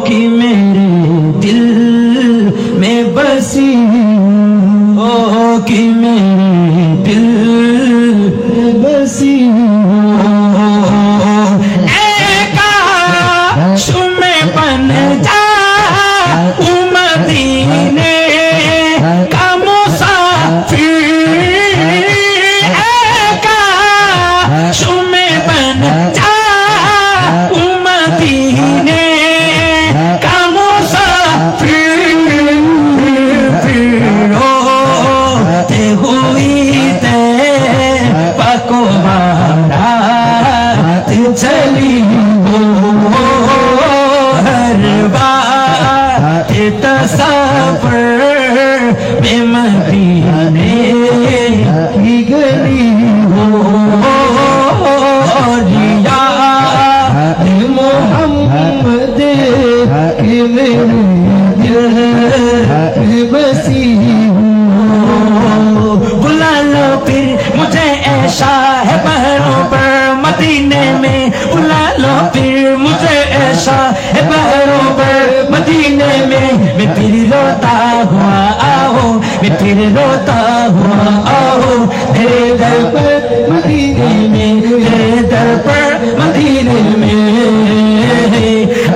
कि मेरे दिल में बसी हो, कि मेरे दिल में बसी हो। एका शुमे बन जा मदीने का मुसाफिर, एका शुमे बन जा मदीने का मुसाफिर, होते हुई ते पको बारात चली हो, हर बात तसफर में मदीने की गली हो, रिया मोहम्मद के मेरे दिल में बसी हो। बुला लो फिर मुझे ऐसा है पहरों पर मदीने में, बुला लो फिर मुझे ऐसा है पहरों पर मदीने में। मैं फिर रोता हुआ आओ, मैं फिर रोता हुआ आओ, तेरे दर पर मदीने में, तेरे दर पर मदीने में।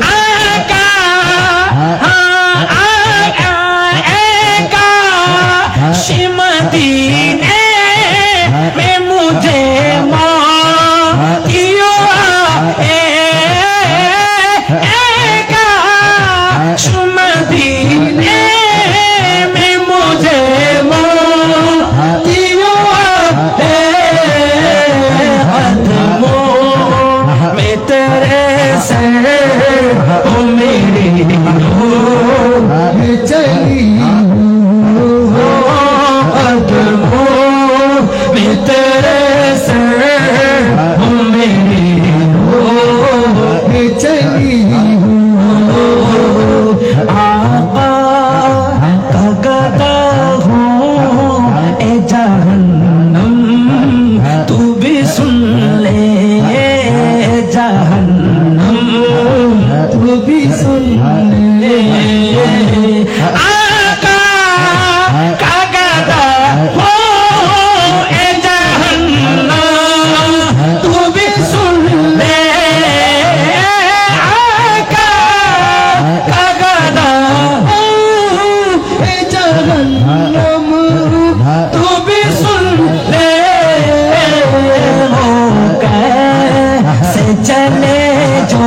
आका आका मदीने में मुझे मोतियों मदीने में मुझे मोतियों में तेरे सर ओ मेरी चली में तेरे सर ओ मेरी चली। आका का गदा हूँ ए जहन्नम, तू भी सुन ले जहन्नम, तू भी सुन ले। आका का गदा हूँ ए जहन्नम, तू भी सुन ले। आका का गदा तू भी सुन ले। हो कैसे चले जो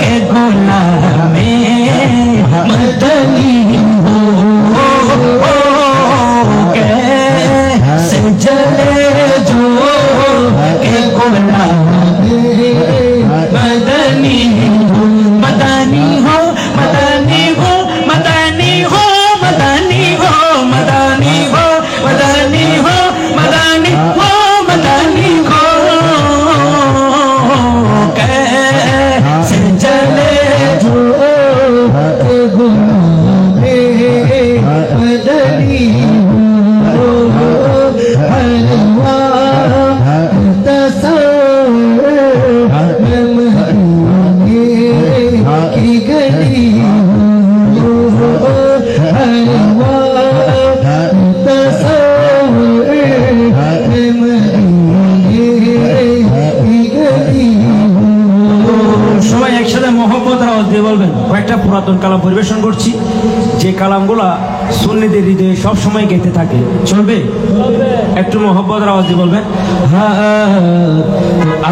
के गुलामे मदनी हो, कैसे चले जो के गुलामे मदनी हो। मदनी हो, मदनी हो, मदनी हो, मदनी हो, मदनी हो, मदनी हो, मदनी हो, मदनी हो। कैसे चले जो गुलामे मदनी हो, हलवा तसव्वुर में मदीने की गली हो, हलवा तसव्वुर में मदीने की गली हो। সবাই একসাথে মোহব্বত আওয়াজ দিয়ে বলবেন। কয়েকটা পুরাতন কালাম পরিবেশন করছি, যে কালামগুলা সুন্নিদের হৃদয়ে সব সময় গেতে থাকে। চলবে? একটু মোহব্বত আওয়াজ দিয়ে বলবেন।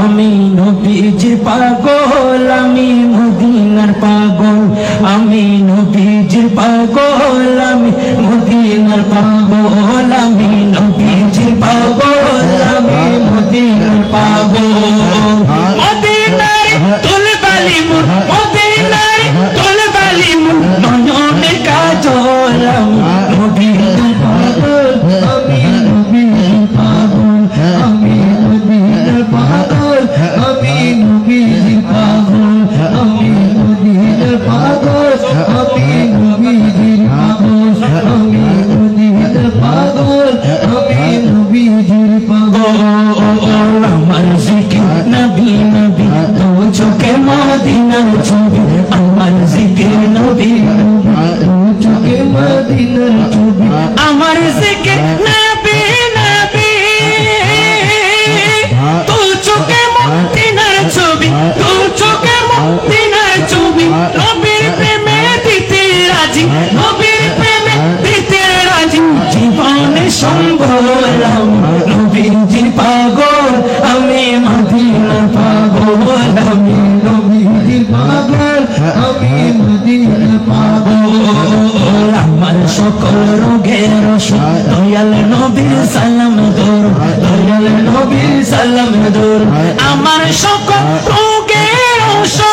আমি নবীজির পাগল, আমি মদিনার পাগল, আমি নবীজির পাগল, আমি মদিনার পাগল, আমি নবীজির পাগল, আমি মদিনার পাগল। মদিনার তুলবালি মুন, মদিনার তুলবালি মুন, নয়নের কাজল, আমি নবীজির পাগল, আমি নবীজির পাগল, আমি মদিনার পাগল, আমি নবীজির পাগল, আমি মদিনার পাগল, আমি নবীজির পাগল, আমি মদিনার পাগল, আমি নবীজির পাগল। আমার জিকির নবী নবী, দু চোখে মদিনার ছবি, আমার আমি মদিনা পাবো আমার সকল রোগের ওষুধ দয়াল নবীর সালাম দূর দয়াল নবীর সালাম দূর আমার সকল রোগের ওষুধ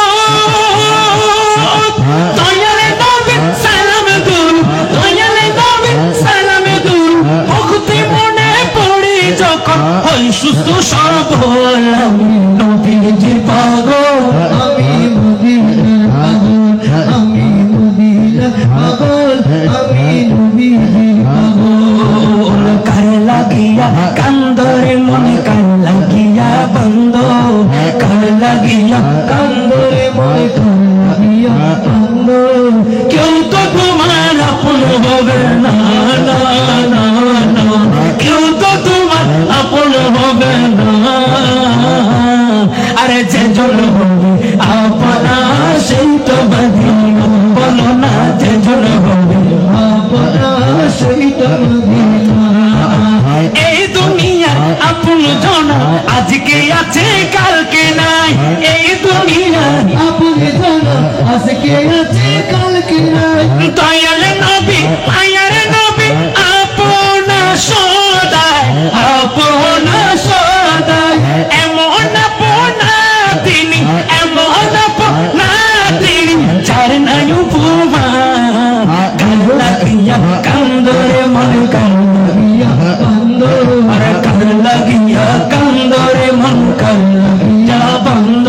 দয়াল নবীর সালাম দূর দয়াল নবীর সালাম দূর ভক্তি মনে পড়ে যখন হই সুস্থ সবল আমি নবীজির পাগল আমি মদিনার পাগল আমি মদিনার পাগল আমি নবীজির পাগল কার লাগিয়া কান্দরে মনে কার লাগিয়া বন্ধ কার লাগিয়া কান্দরে মনে কার লাগিয়া বন্ধ কেউ তো তোমার আপন হবে না না না না কেউ তো তোমার আপন হবে না আরে যে জন হবে আপনা সেই তো মদিনা বলো না যে জন হবে আপনা সেই তো মদিনা এই দুনিয়া আপন জন আজকে আছে কালকে নাই এই দুনিয়া আপনি জানা আজকে আছে কালকে নাই দয়াল নবী মায়ার নবী আপনা সদায় আপনা সদায় এমন আপনা তিনি এমন আপনা তিনি যার নাই উপমা কাল লাগিয়া কান্দরে মন কাল লাগিয়া কান্দরে আর কাল লাগিয়া কান্দরে মন কাল লাগিয়া বন্ধ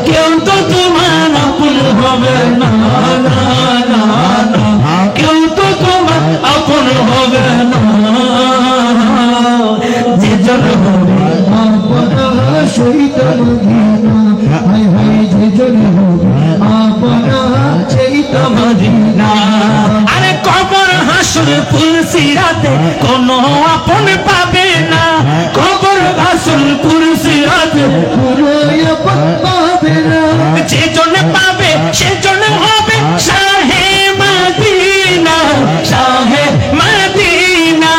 কেউ তো তোমার আপন হবে না না না না কেউ তো তোমার আপন হবে না যে জন হবে আপনা সেই তো মদিনা হাই হাই যে জন হবে আপনা সেই তো মদিনা আরে কবর হাসর ফুলসিরাতে কোনো আপন পাবে না কবর হাসর ফুলসিরাতে পুরো আপন পাবে না যে জন পাবে সে জন হবে শাহে মদিনা শাহে মদিনা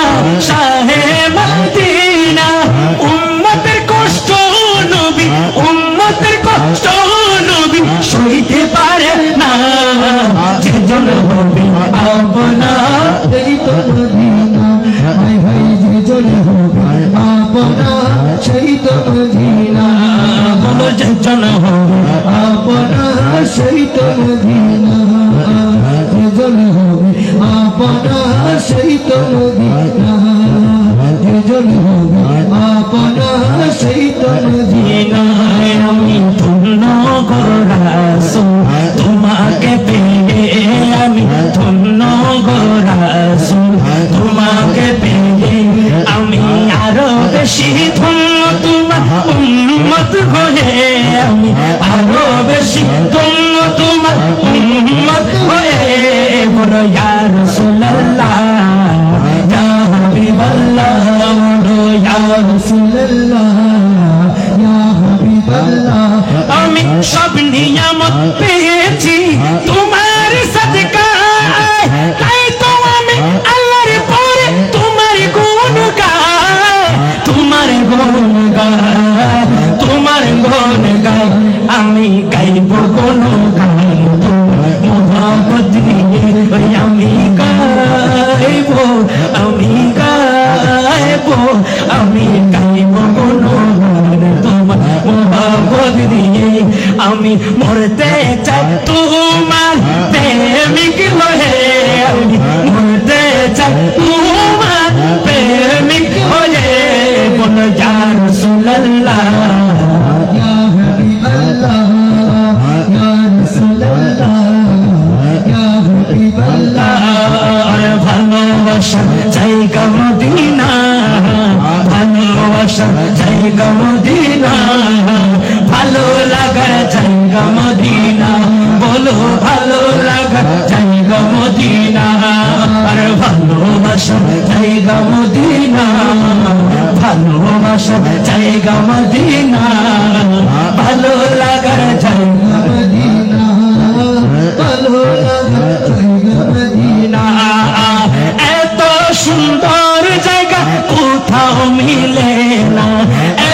শাহে মদিনা উম্মতের কষ্ট নবী উম্মতের কষ্ট নবী সইতে পারে না যে জন হবে আপনা সেই তো মদিনা হাই হাই যে জন হবে আপনা সেই তো মদিনা বলো যে জন হবে আপনা সেই তো মদিনা যে জন হবে আপনা সেই তো মদিনা যে জন হবে আপনা সেই তো মদিনা আমি ধন্য গোরাসু তোমাকে পেয়ে আমি ধন্য গোরাসু তোমাকে পেয়ে আমি আরো বেশি ধন্য তোমার উম্মত হয়ে আমি আরো বেশি ধন্য তোমার উম্মত হয়ে বলো ইয়া রাসূলুল্লাহ ইয়া হাবিবাল্লাহ বলো ইয়া রাসূলুল্লাহ ইয়া হাবিবাল্লাহ আমি সব নিয়ামত পেয়েছি তোমার সদকায় তাই তো আমি আল্লাহর পরে তোমার গুণ গাই তোমার গুণ গাই তোমার গুণ গাই আমি গাইব গুণ গান মোহাম্মদ নিয়ে আমি গাইব আমি গাইব আমি গাইব গুণ গান তোমার মোহাম্মদ নিয়ে আমি মরতে চাই তোমার প্রেমিক হয়ে আমি মরতে চাই তোমার প্রেমিক হয়ে বলো ইয়া রাসূলুল্লাহ ইয়া হাবিবাল্লাহ ইয়া রাসূলুল্লাহ ইয়া হাবিবাল্লাহ ভালোবাসা জায়গা মদিনা ভালোবাসা জায়গা মদিনা ভালো লাগার জায়গা মদিনা বলো ভালো লাগার জায়গা মদিনা আর ভালোবাসা জায়গা মদিনা ভালোবাসা জায়গা মদিনা ভালো লাগার জায়গা মদিনা ভালো লাগা জায়গা মদিনা এত সুন্দর জায়গা কোথাও মিলে না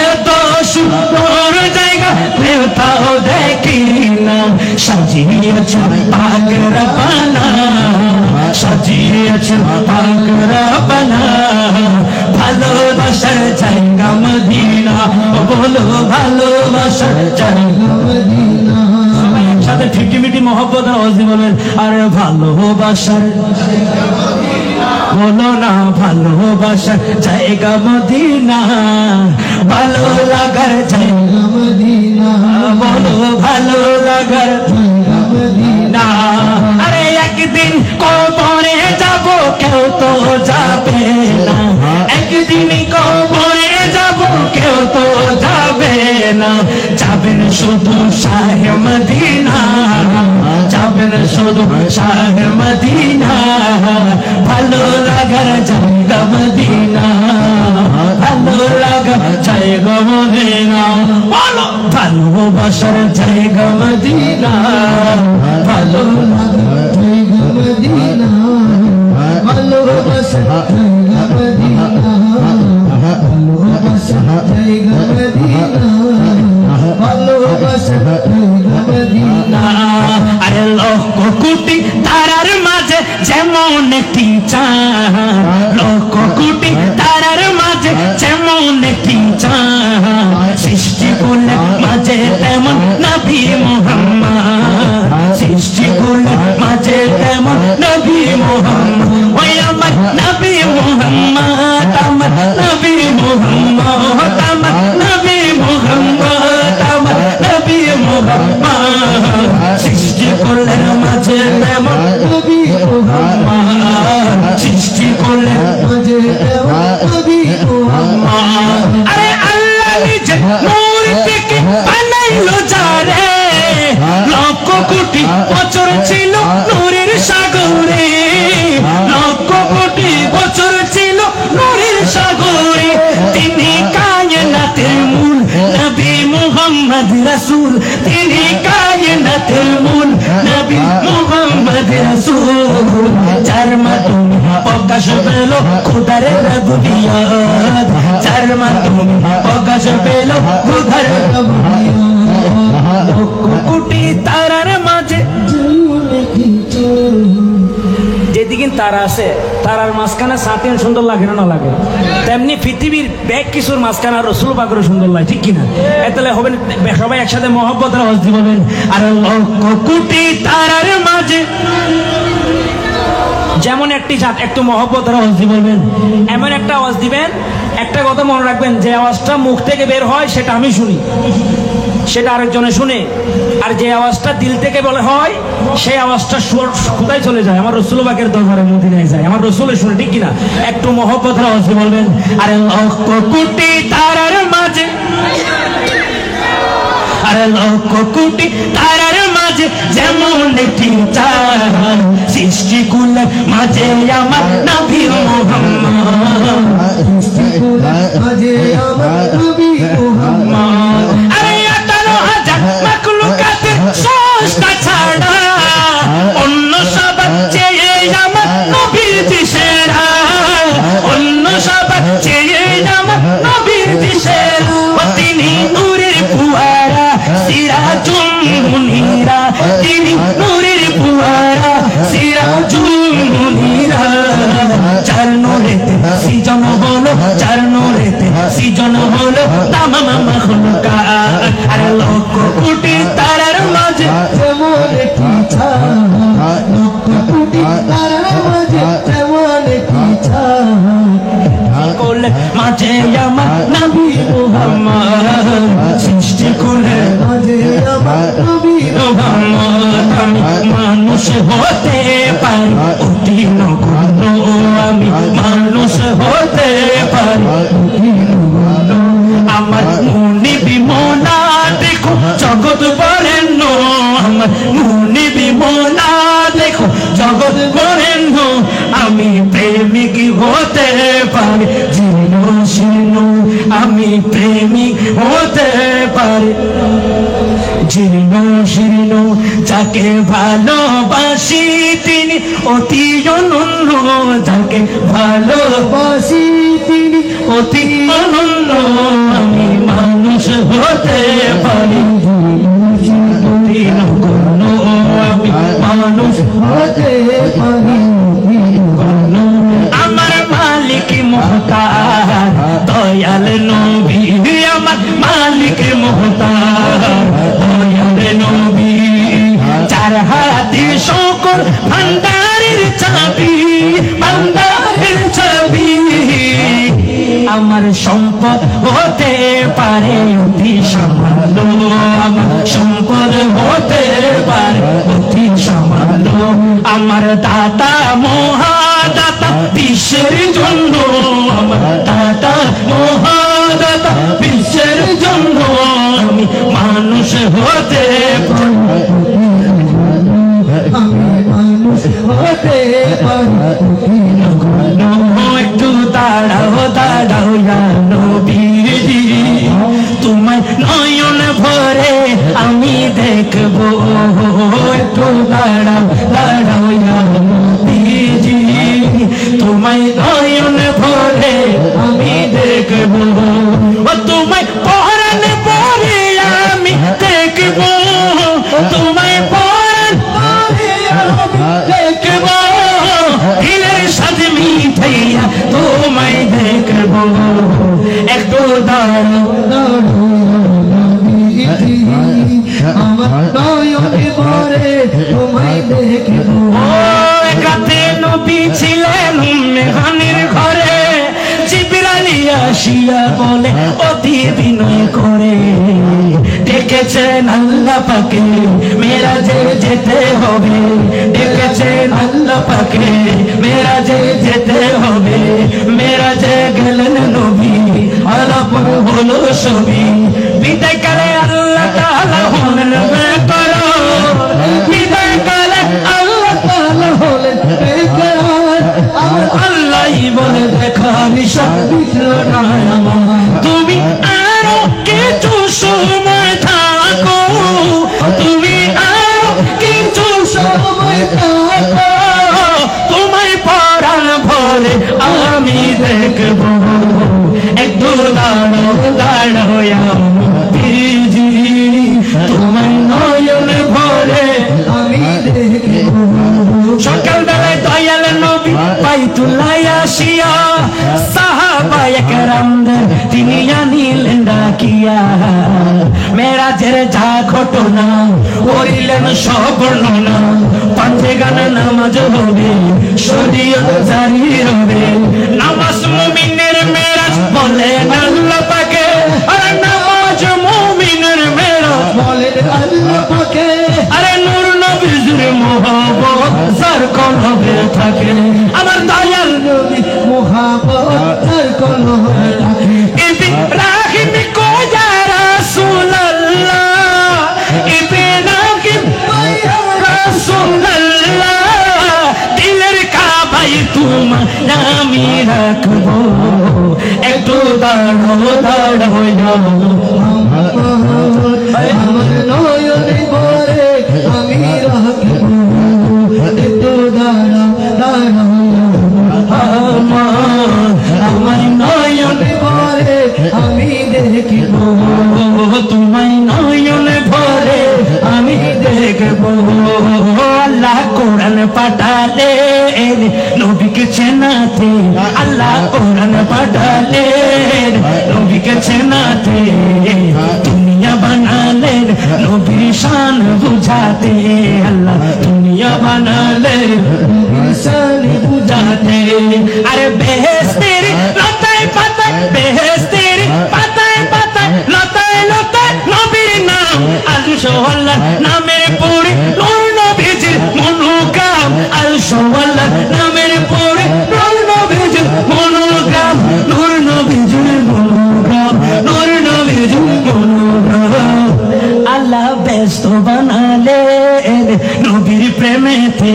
এত সুন্দর জায়গা কোথাও দেখি না সাজিয়ে সাজিয়েছেন পাক রব্বানা, সাজিয়েছেন পাক রব্বানা, ভালোবাসার জায়গা মদিনা, বলো ভালোবাসার জায়গা মদিনা। সবাই একসাথে ঠিকটিমিটি মহব্বত আওয়াজে বলেন, আরে ভালোবাসার বলো না, ভালোবাসার জায়গা মদিনা, ভালো লাগার জায়গা মদিনা, বলো ভালো লাগার জায়গা মদিনা। আরে একদিন কবরে যাব, কেউ তো যাবে না, একদিন কবরে যাব, কেউ তো যাবে না, যাবেন শুধু শাহে মদিনা, যাবেন শুধু শাহে মদিনা, ভালো লাগার জায়গা মদিনা, ভালো লাগার জায়গা মদিনা, বলো ভালোবাসার জায়গা মদিনা, ভালো লাগার জায়গা মদিনা, ভালোবাসার জায়গা মদিনা, ভালোবাসার জায়গা মদিনা, ভালোবাসার জায়গা মদিনা। আরে লক্ষ কোটি তারার মাঝে যেমন একটি চাঁদ, লক্ষ কোটি তারার মাঝে যেমন একটি চাঁদ, সৃষ্টি করলে মাঝে তেমন নবী মুহাম্মদ, সৃষ্টি করলে মাঝে তেমন নবী মুহাম্মদ, ওই আমার নবী মুহাম্মদ, আমার নবী মুহাম্মদ, আমার নবী মুহাম্মদ, আমার নবী মুহাম্মদ, সৃষ্টি করলে মাঝে তেমন নবী মুহাম্মদ, সৃষ্টি করলে মাঝে তেমন নবী মুহাম্মদ। আরে আল্লাহ নিজে নূর থেকে বানাইলো যারে, লক্ষ কোটি বছর ছিল নূরের সাগরে, লক্ষ কোটি বছর ছিল নূরের সাগরে, তিনি কায়নাতের মূল নবী মুহাম্মদ রাসূল, তিনি কায়নাতের মূল নবী মুহাম্মদ রাসূল, যার মাধ্যমে প্রকাশ পেল খোদার রুবুবিয়ত, যার মাধ্যমে প্রকাশ পেল খোদার রুবুবিয়ত, লক্ষ কোটি তারার মাঝে যেদিকে তারা আছে, তারার মাঝখানে সাঁতেন সুন্দর লাগে না লাগে, তেমনি পৃথিবীর ব্যাগ কিছুর মাঝখানে রসুল পাকেরও সুন্দর লাগে, ঠিক কিনা? এতলে হবেন সবাই একসাথে মহব্বতের আওয়াজ দিবেন, আর লক্ষ কোটি তারার মাঝে যেমন একটি জাত, একটু মহব্বতের আওয়াজ দিবেন, এমন একটা আওয়াজ দিবেন, একটা কথা মনে রাখবেন, যে আওয়াজটা মুখ থেকে বের হয় সেটা আমি শুনি, সেটা আরেকজনে শুনে, আর যে আওয়াজটা দিল থেকে বলে হয় সেই আওয়াজটা কোথায় চলে যায়? আমার রসুল পাকের দরবারে মদিনায় যায়, আমার রসুলের শুনে, ঠিক কিনা? একটু মহব্বতের আওয়াজ বলবেন, আরে লক্ষ কোটি তারার মাঝে, আরে লক্ষ কোটি তারার মাঝে যেমন একটি চাঁদ, সৃষ্টি করলে মাঝে আমার নবী মুহাম্মদ, সৃষ্টি করলে মাঝে আমার নবী মুহাম্মদ। আরে 18,000 মাখলুকাতের সস্তা ছাড়া অন্য সবার চেয়ে আমার নবীর দিশেরা, অন্য সবার চেয়ে আমার নবীর দিশেরা, তিনি নূরের ফুয়ারা সিরাজুল মুনিরা, তিনি নূরের ফুয়ারা সিরাজুল মুনিরা, চার নূরেতে সৃজন হলো, চার নূরেতে সৃজন হলো তামাম মাখলুকাত। আরে লক্ষ কোটি তারার মাঝে যেমন একটি চাঁদ, লক্ষ কোটি তারার মাঝে যেমন একটি চাঁদ, করলে মাঝে আমার নবী মুহাম্মদ, সৃষ্টি করলে মাঝে আমার নবী মুহাম্মদ। আমি মানুষ হতে পারি অতি নগণ্য, আমি মানুষ হতে পারি অতি নগণ্য, আমার মুনি বিমনা দেখো জগৎ বরেণ্য, আমার মুনি বিমনা দেখো জগৎ বরেণ্য, আমি প্রেমিক হতে পারি জীর্ণ শীর্ণ, আমি প্রেমিক হতে পারি জীর্ণ শীর্ণ, যাকে ভালোবাসি তিনি অতি অনন্য, যাকে ভালোবাসি তিনি অতি অনন্য, আমি মানুষ হতে পারি অতি নগণ্য, হতে পারি আমার মালিক মুহতার দয়াল নবী আমার মালিক মুহতার দয়াল নবী চার হাতে সকল ভান্ডারের চাবি ভান্ডারের চাবি আমার সম্পদ হতে পারে অতি সামান্য আমার সম্পদ হতে পারে অতি সামান্য আমার দাতা মহাদাতা বিশ্বের জন্য আমার দাতা মহাদাতা বিশ্বের জন্য আমি মানুষ হতে পারি আমি মানুষ হতে পারি একটু দাঁড়াও দাঁড়াও ইয়া নবীজি তোমায় নয়ন ভরে আমি দেখবো একটু দাঁড়াও দাঁড়াও ইয়া নবীজি তোমায় নয়ন ভরে আমি দেখবো তোমায় পরাণ ভরে আমি দেখবো তোমায় পরাণ ভরে আমি দেখবো দিলের সাথে মিঠাইয়া তোমায় দেখবো একটু দাঁড়াও আমার নয়নে ভরে তোমায় দেখবো একাতে নবী ছিলেন মেহানির ঘরে জিবরাইল আসিয়া বলে অতি বিনয় করে ডেকেছেন আল্লাহ পাকে মেরাজে যেতে হবে ডেকেছেন আল্লাহ পাকে মেরাজে যেতে হবে মেরাজে গেলেন নবী আলাপ হলো ছবি বিদায় কালে আল্লাহ তাআলা হলেন বেকরার বিদায় কালে আল্লাহ তাআলা হলেন বেকরার আমার আল্লাহই বলে দেখা নিশান দিল না আমার তুমি আরো কিছু সময় থাকো তুমি আরো কিছু সময় থাকো তোমায় পরাণ ভরে আমি দেখবো একটু দাঁড়ো দাঁড়ো নবীজি তোমায় নয়ন ভরে আমি দেখবো সকালবেলায় দয়াল নবী বাইতুল্লাহ আসিয়া সাহাবায়ে কেরামদের তিনি আনিলেন ডাকিয়া মেরাজের যা ঘটনা করিলেন সব বর্ণনা পাঁচে গান নামাজ হবে শরীয়ত জারি হবে নামাজ মুমিনের মেরাজ বলেন আল্লাহ পাকে আর নামাজ মুমিনের মেরাজ বলেন আল্লাহ পাকে আরে নূর নবীর মোহাম্মত যার কলবে থাকে আমার দয়াল নবী মোহাম্মদ তার কলবে থাকে ইব্রাহিম কো ইয়া রাসূলুল্লাহ ইব্রাহিম কো ইয়া রাসূলুল্লাহ দিলের কাবায় তোমায় আমি রাখবো একটু দাঁড়াও দাঁড়াও আমার নয়নে ভরে আমি রাখবো একটু দাঁড়াও দাঁড়াও আমার নয়নে ভরে আমি দেখবো তোমায় নয়ন ভরে আমি দেখবো আল্লাহ কোরআন পাঠালেন নবীকে চেনাতে আল্লাহ কোরআন পাঠালেন নবীকে চেনাতে দুনিয়া বানালেন নবীর শান বুঝাতে আল্লাহ দুনিয়া বানালেন নবীর শান বুঝাতে আরে বেহেশতের লতায় পাতায় বেহেশতের পাতায় পাতায় লতায় লতায় নবীর নাম আল্লাহ নামের পড়ে নূর নবীজির মনোকাম আল্লাহ নামের পড়ে নূর নবীজির মনোকাম নূর নবীজির মনোকাম নূর নবীজির মনোকাম আল্লাহ ব্যস্ত বানালেন নবীর প্রেমেতে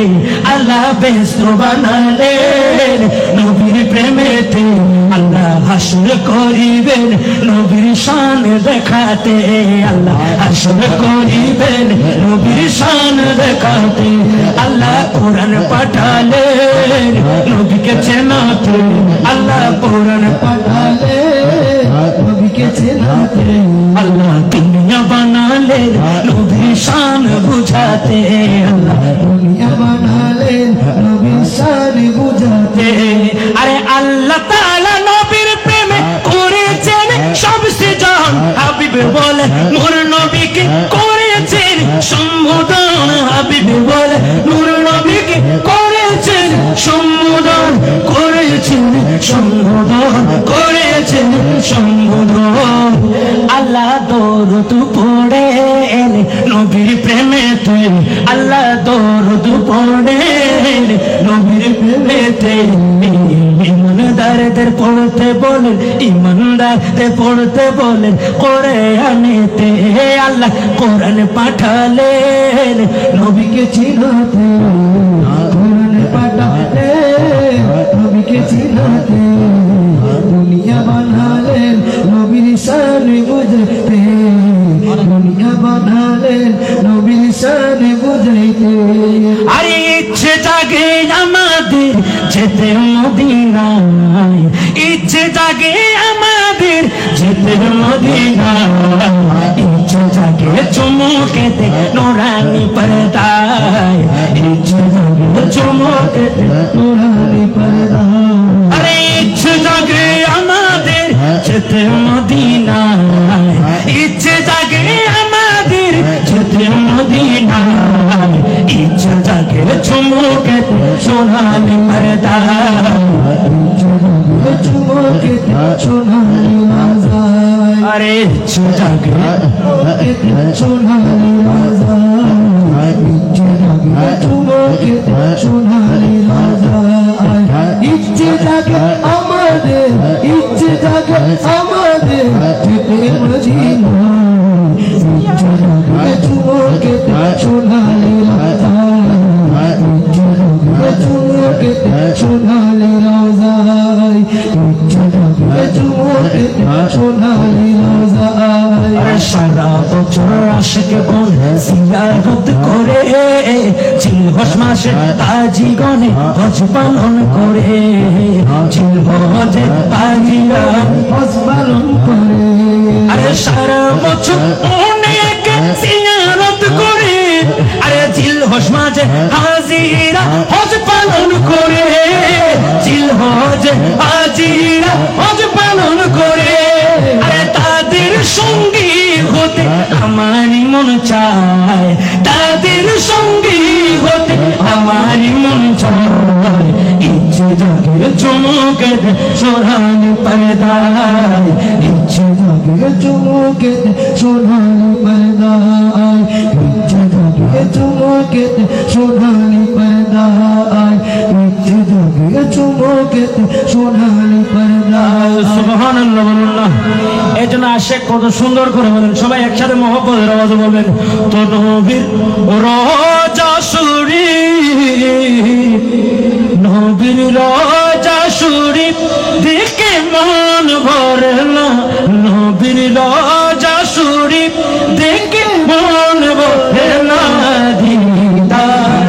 আল্লাহ ব্যস্ত বানালেন নবীর প্রেমেতে আল্লাহ হাসর করিবেন নবীর শান দেখাতে আল্লাহ হাসর করিবেন নবীর শান দেখাতে আল্লাহ কোরআন পাঠালেন নবীকে চেনাতে আল্লাহ কোরআন পাঠালেন নবীকে চেনাতে আল্লাহ দুনিয়া বানালেন নবীর শান বুঝাতে আল্লাহ দুনিয়া বানা আনেতে। আরে আল্লাহ তাআলা নবীর প্রেমে করেছেন সব সৃজন, হাবিব বলে নূর নবীকে করেছেন সম্বোধন, হাবিব বলে নূর নবীকে করেছেন সম্বোধন, করেছেন সম্বোধন, করেছেন সম্বোধন। আল্লাহ দরুদ পড়ে নবীর প্রেমেতে, আল্লাহ দরুদ পড়ে নবীর প্রেমেতে। ইমানদারদের পড়তে বলেন, ইমানদারদের পড়তে বলেন কোরআনেতে। আল্লাহ কোরআন পাঠালেন নবীকে চিনাতে, কোরআন পাঠালেন নবীকে চিনাতে। দুনিয়া বানালেন নবীর শান বুঝতে, দুনিয়া বানালেন নবীর শান বুঝাইতে। আরে ইচ্ছে জাগে আমাদের যেতে মদিনায়, ইচ্ছে জাগে আমাদের যেতে মদিনায়, ইচ্ছে জাগে চুমুকেতে নুরানি পর্দায়, ইচ্ছে জাগে চুমুকেতে নুরানি পর্দায়। আরে ইচ্ছে জাগে আমাদের যেতে মদিনায়, ইচ্ছে জাগে আমাদের যেতে মদিনায়, ইচ্ছে জাগে চুমুকেতে সোনালি পর্দায়, ইচ্ছে জাগে চুমুকেতে সোনালি পর্দায়। আরে ইচ্ছে জাগে সোনালি পর্দায়, ইচ্ছে জাগে চুমুকেতে সোনালি পর্দায়। ইচ্ছে জাগে আমাদের, ইচ্ছে জাগে আমাদের যেতে মদিনায়, ইচ্ছে জাগে চুমুকেতে সোনালি পর্দায়, ইচ্ছে জাগে চুমুকেতে সোনালি পর্দায়, ইচ্ছে জাগে চুমুকেতে সোনালি পর্দায়। সারা বছর আশিকে বোন জিয়ারত করে, জিলহজ মাসে হাজিগণে হজ পালন করে, জিলহজে হাজিরা হজ পালন করে। আরে সারা বছর অনেক জিয়ারত করে, আরে জিলহজ মাসে হাজিরা হজ পালন করে, জিলহজে হাজিরা হজ পালন করে। আরে তাদের সঙ্গী হতে আমারই মন চায়, তাদের সঙ্গী হতে আমারই মন চায়। ইচ্ছে জাগে চুমুকেতে সোনালি পর্দায়, ইচ্ছে জাগে চুমুকেতে সোনালি পর্দায়, ইচ্ছে জাগে চুমুকেতে সোনালি পর্দায়, ইচ্ছে জাগে চুমুকেতে সোনালি পর্দায়। সুবহানাল্লাহ বলুন না। এই জন্য আশেক কত সুন্দর করে বলেন, সবাই একসাথে মহব্বতের আওয়াজে বলবেন। তো নবীর রোজা শরীফ, নবীর রোজা শরীফ দেখে মন ভরে না, নবীর রোজা শরীফ দেখে মন ভরে না। দিদার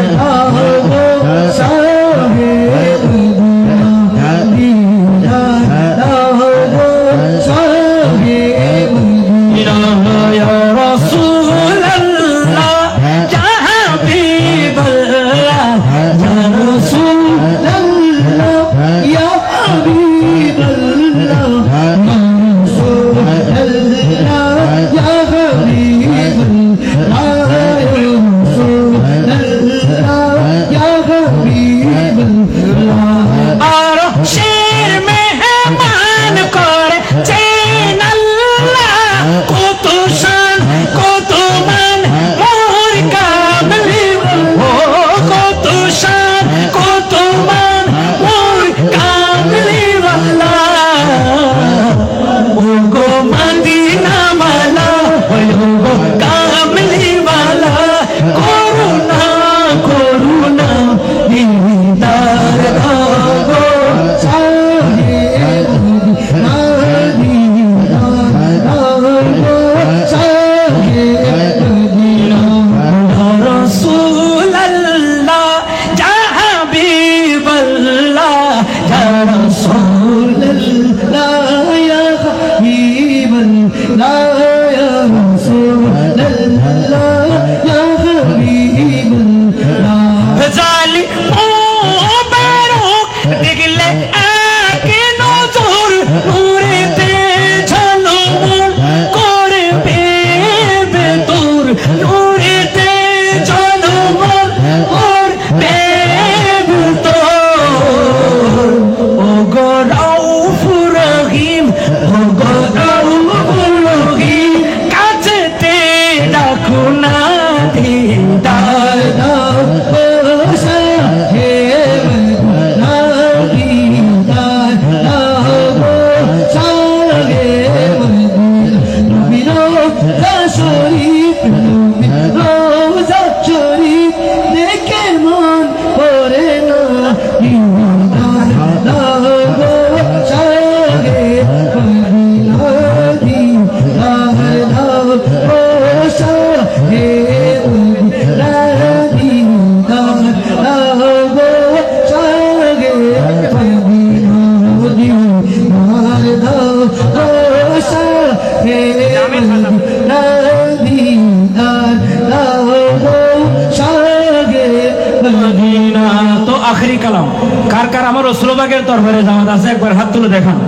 মদিনা। তো আখেরি কালাম কার কার আমার রসুলবাগের দরবারে জামাত আছে একবার হাত তুলে দেখান।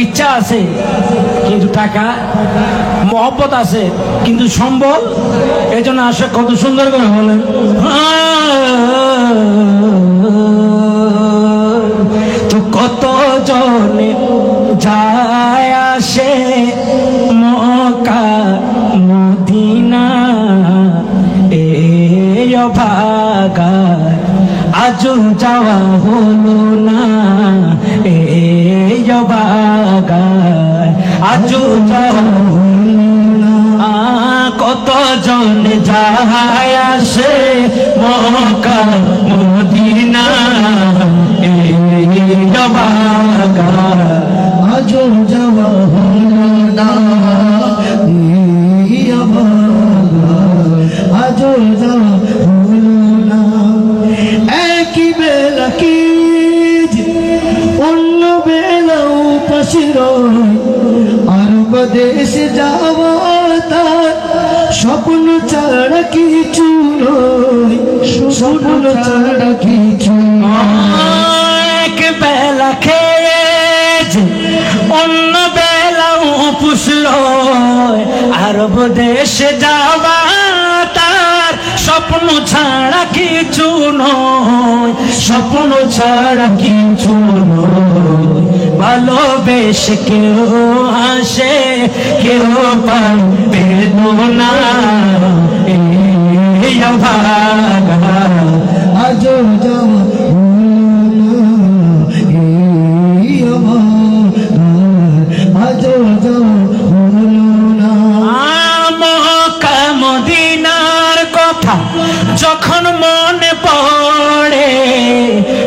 ইচ্ছা আছে কিন্তু টাকা, মহব্বত আছে কিন্তু সম্বল, এই জন্য আসে কত সুন্দর করে বলেন। তো কত জনে যায় আসে মক্কা মদিনা, এই অভাগায় আজও যাওয়া হলো না, এই অভাগায় আজও যাওয়া হলো না। কত জন যায় আসে মক্কা মদিনা, এই অভাগায় আজও যাওয়া হলো না, এই অভাগায় আজও যাওয়া হলো না। একই বেলা কি যে অন্য বেলা উপাসী রয়, আরব দেশে যাওয়া তার স্বপ্ন ছাড়া কিছু নয়, স্বপ্ন ছাড়া কিছু এক বেলা খেয়েছে অন্য বেলা পুষল, আরব দেশে যাওয়া তার স্বপ্ন ছাড়া কিছু নয়, স্বপ্ন ছাড়া কিছু নয়। ভালোবেসে কেউ আসে কেউ পায় বেদনা, এই অভাগা আজও যাওয়া হলো না, এই অভাগায় আজও যাওয়া হলো না। মক্কা মদিনার কথা যখন মনে পড়ে,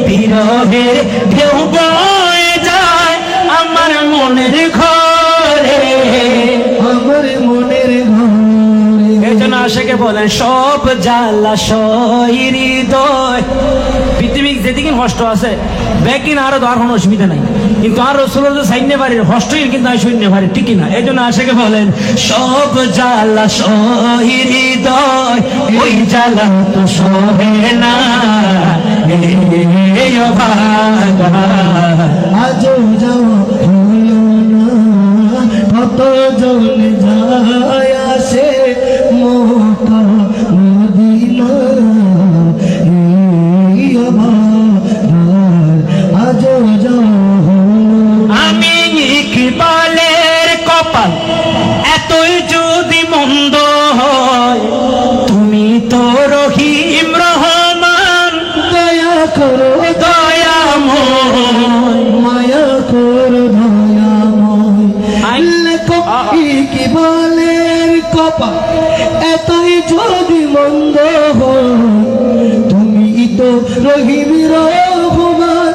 বিরহের ঢেউ বয়ে যায় আমার মনের ঘরে, আমার মনের ঘরে। এই জন্য আশেকে বলেন সব জ্বালা সই হৃদয়। পৃথিবী যেদিকে কষ্ট আছে বেকিন আরো আর কোনো অসুবিধা নাই, কিন্তু আর রসুলের সাইনে বাড়ির কষ্টই কিন্তু আর সৈন্য বাড়ি ঠিকই না। এই জন্য আশেকে বলেন সব জ্বালা সই হৃদয়, ওই জ্বালা তো সহে না, এই অভাগা আজও যাওয়া হলো না, কত জন যায় আসে মক্কা মদিনা, এই অভাগায় আজও যাওয়া হলো না। আমি ইকবালের কপাল এতই যদি মন্দ হয়, তুমি তো রহিম রহমান দয়া করো দয়াময়। মায়া করো দয়াময়। আই। লেখক ইকবালের কপাল এতই যদি মন্দ হয়, তুমি তো রহিম রহমান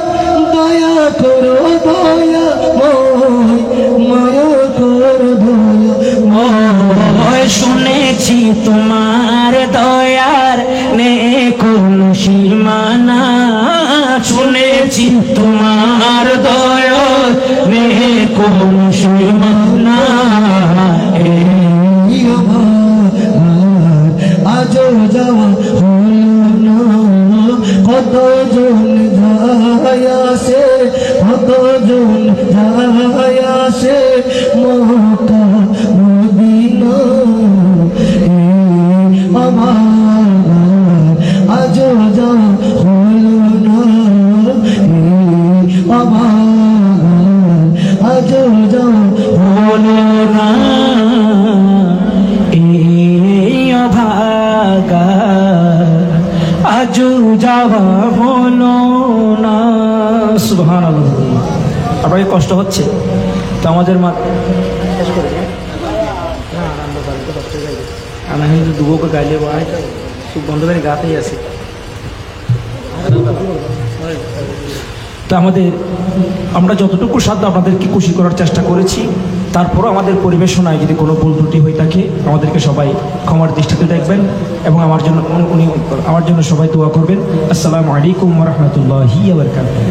দয়া করো দয়াময়, মায়া করো দয়াময়। শুনেছি তোমার দয়ার নে কোনো সীমানা, শুনেছি তোমার দয়ার নে কোনো সীমানা, এই অভাগায় আজও যাওয়া হলো না, কত জন যায় আসে কত জন যায় আসে মক্কা মদিনা, এই অভাগায় আজও যাওয়া হলো না, এই অভাগায় আজও যাওয়া হলো না, এই অভাগা আজও যাওয়া হলো না। সুবহানাল্লাহ। আপনাকে কষ্ট হচ্ছে তো আমাদের মা শেষ করে দিন। আমি কিন্তু দুবকে গাইলে খুব বন্ধ করে গাতেই আছে। তো আমরা যতটুকু সাধ্য আপনাদেরকে খুশি করার চেষ্টা করেছি, তারপরও আমাদের পরিবেশনায় যদি কোনো ভুল ত্রুটি হয়ে থাকে আমাদেরকে সবাই ক্ষমার দৃষ্টিতে দেখবেন এবং আমার জন্য সবাই দোয়া করবেন। আসসালামু আলাইকুম ওয়া রাহমাতুল্লাহি ওয়া বারাকাতুহু।